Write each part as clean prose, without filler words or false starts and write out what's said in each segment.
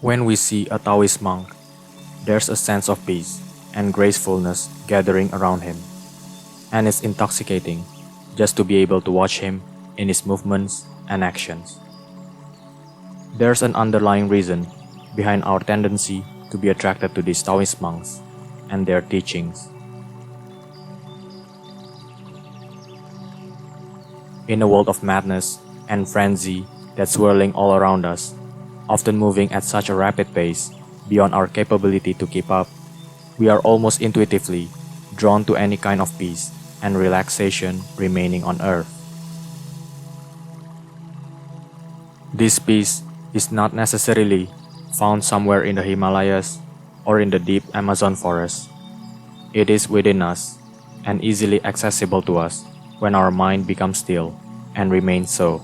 When we see a Taoist monk, there's a sense of peace and gracefulness gathering around him, and it's intoxicating just to be able to watch him in his movements and actions. There's an underlying reason behind our tendency to be attracted to these Taoist monks and their teachings. In a world of madness and frenzy that's swirling all around us, often moving at such a rapid pace beyond our capability to keep up, we are almost intuitively drawn to any kind of peace and relaxation remaining on earth. This peace is not necessarily found somewhere in the Himalayas or in the deep Amazon forest. It is within us and easily accessible to us when our mind becomes still and remains so.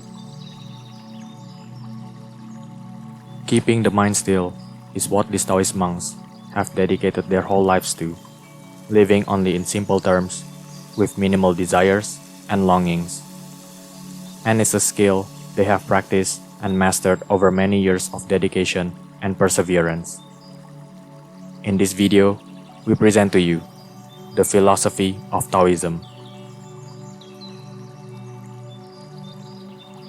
Keeping the mind still is what these Taoist monks have dedicated their whole lives to, living only in simple terms, with minimal desires and longings. And it's a skill they have practiced and mastered over many years of dedication and perseverance. In this video, we present to you the philosophy of Taoism.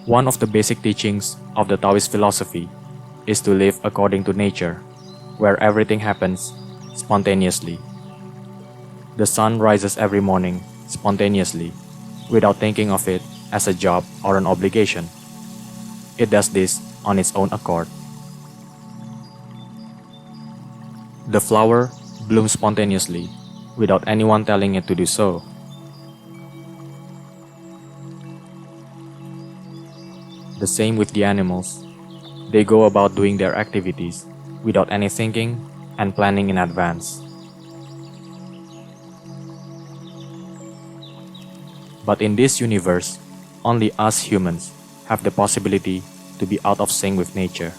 One of the basic teachings of the Taoist philosophy is to live according to nature, where everything happens spontaneously. The sun rises every morning spontaneously, without thinking of it as a job or an obligation. It does this on its own accord. The flower blooms spontaneously, without anyone telling it to do so. The same with the animals. They go about doing their activities without any thinking and planning in advance. But in this universe, only us humans have the possibility to be out of sync with nature.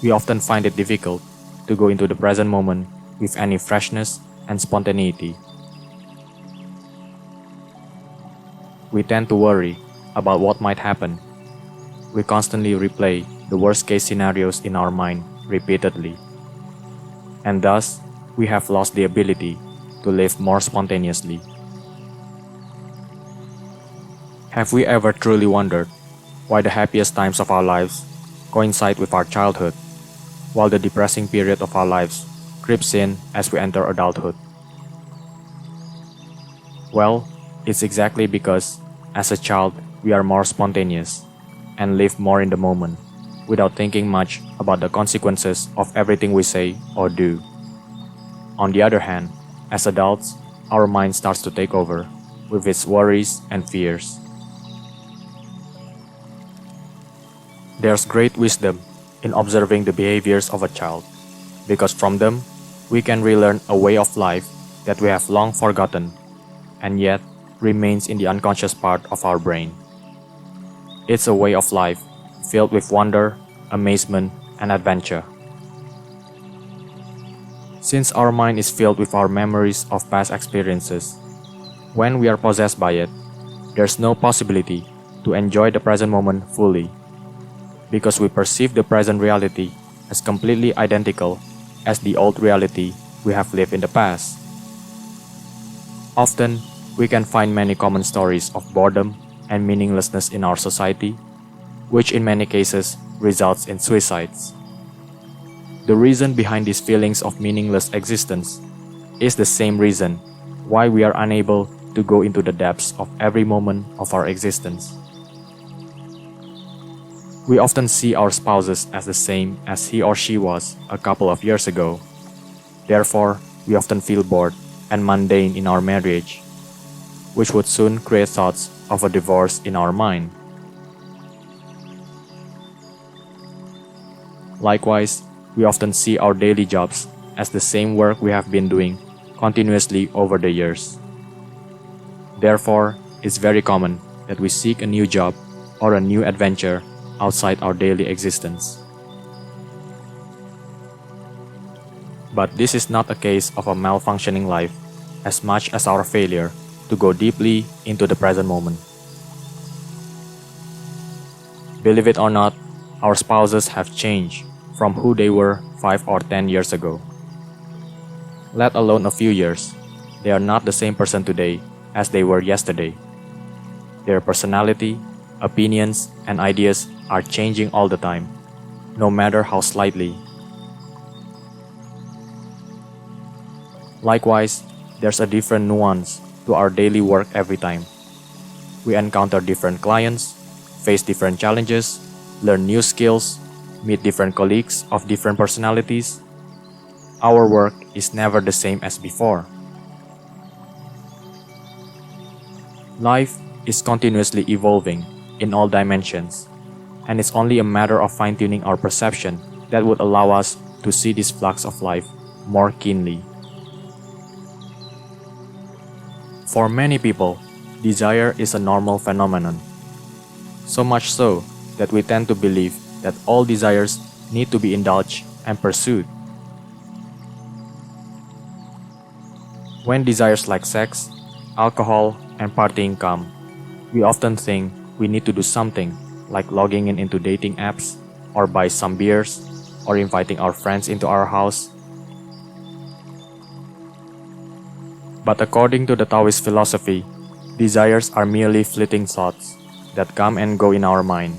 We often find it difficult to go into the present moment with any freshness and spontaneity. We tend to worry about what might happen. We constantly replay the worst-case scenarios in our mind repeatedly, and thus we have lost the ability to live more spontaneously. Have we ever truly wondered why the happiest times of our lives coincide with our childhood, while the depressing period of our lives creeps in as we enter adulthood? Well, it's exactly because, as a child, we are more spontaneous and live more in the moment, without thinking much about the consequences of everything we say or do. On the other hand, as adults, our mind starts to take over, with its worries and fears. There's great wisdom in observing the behaviors of a child, because from them, we can relearn a way of life that we have long forgotten, and yet remains in the unconscious part of our brain. It's a way of life filled with wonder, amazement, and adventure. Since our mind is filled with our memories of past experiences, when we are possessed by it, there's no possibility to enjoy the present moment fully, because we perceive the present reality as completely identical as the old reality we have lived in the past. Often, we can find many common stories of boredom and meaninglessness in our society, which in many cases results in suicides. The reason behind these feelings of meaningless existence is the same reason why we are unable to go into the depths of every moment of our existence. We often see our spouses as the same as he or she was a couple of years ago. Therefore, we often feel bored and mundane in our marriage, which would soon create thoughts of a divorce in our mind. Likewise, we often see our daily jobs as the same work we have been doing continuously over the years. Therefore, it's very common that we seek a new job or a new adventure outside our daily existence. But this is not a case of a malfunctioning life as much as our failure to go deeply into the present moment. Believe it or not, our spouses have changed, from who they were 5 or 10 years ago. Let alone a few years, they are not the same person today as they were yesterday. Their personality, opinions, and ideas are changing all the time, no matter how slightly. Likewise, there's a different nuance to our daily work every time. We encounter different clients, face different challenges, learn new skills, meet different colleagues of different personalities. Our work is never the same as before. Life is continuously evolving in all dimensions, and it's only a matter of fine-tuning our perception that would allow us to see this flux of life more keenly. For many people, desire is a normal phenomenon. So much so that we tend to believe that all desires need to be indulged and pursued. When desires like sex, alcohol, and partying come, we often think we need to do something like logging in into dating apps, or buy some beers, or inviting our friends into our house. But according to the Taoist philosophy, desires are merely fleeting thoughts that come and go in our mind,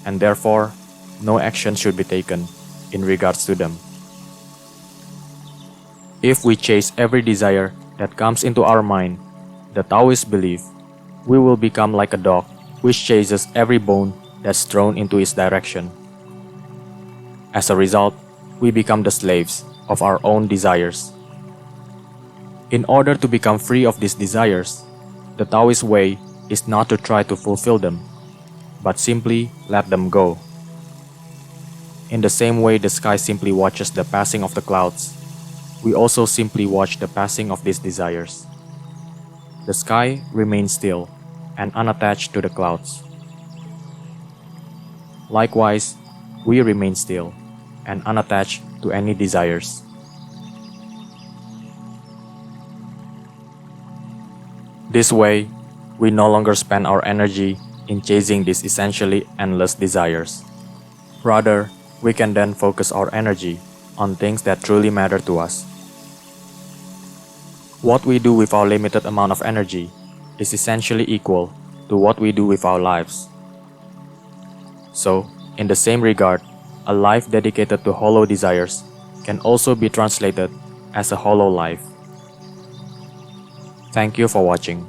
and therefore, no action should be taken in regards to them. If we chase every desire that comes into our mind, the Taoists believe we will become like a dog which chases every bone that's thrown into its direction. As a result, we become the slaves of our own desires. In order to become free of these desires, the Taoist way is not to try to fulfill them, but simply let them go. In the same way the sky simply watches the passing of the clouds, we also simply watch the passing of these desires. The sky remains still and unattached to the clouds. Likewise, we remain still and unattached to any desires. This way, we no longer spend our energy in chasing these essentially endless desires. Rather, we can then focus our energy on things that truly matter to us. What we do with our limited amount of energy is essentially equal to what we do with our lives. So, in the same regard, a life dedicated to hollow desires can also be translated as a hollow life. Thank you for watching.